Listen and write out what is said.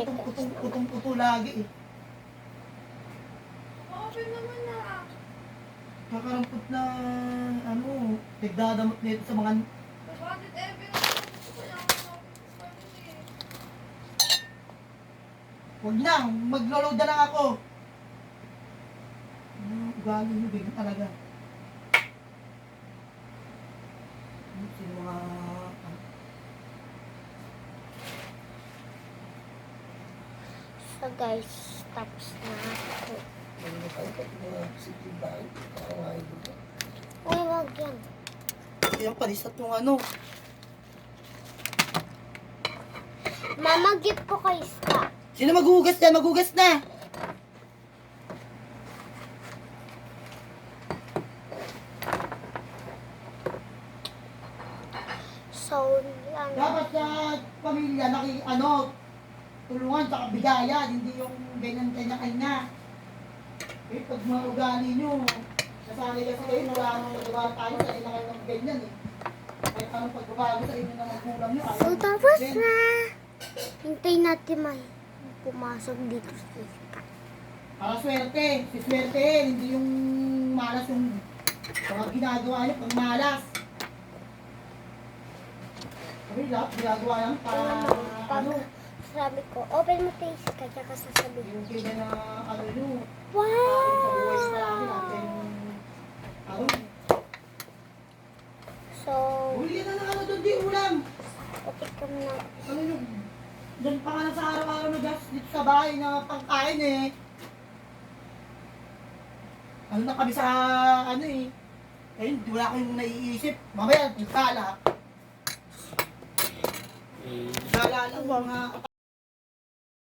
putong-puto lagi eh. Okay naman na. Kakarampot na, ano, nagdadamot nito sa mga... Bakit Evan ako kaya ako eh. Huwag na, maglo-load na lang ako. Ugali nyo, bigyan talaga. Sino mga... So guys, tapos na ako. Uy, wag yan. Yan, palisat yung ano. Mama, gift ko kay Ska. Sino maghugas na? Maghugas na! So, yan. Dapat sa pamilya, tulungan sa bigayan, hindi yung ganyan kanya-kanya. Eh, pag mga ugali nyo, nasanay kasi kayo, wala nang nagawa tayo sa ilang kayo ng ganyan eh. Kahit anong pagbabago sa inyo ng magulang nyo, So, tapos na. Hintayin natin may pumasok dito sa Ska. Para swerte, si swerte, hindi yung malas yung mga ginagawa nyo pag malas. Kami lahat ginagawa lang para ano, Sabi ko, open mo tayo Ska, tsaka sasabihin. yung kaya na ano nyo, Wow! sa buhay sa namin natin, ano, So, huli na ng ano doon, di ulam. patikam na. Ano yung, dyan pa nga na sa araw-araw na gas dito sa bahay na pangkain eh. Ano na kami sa ano eh. Ayun, wala kayong naiisip. Mamaya, yung kala. Kala lang mga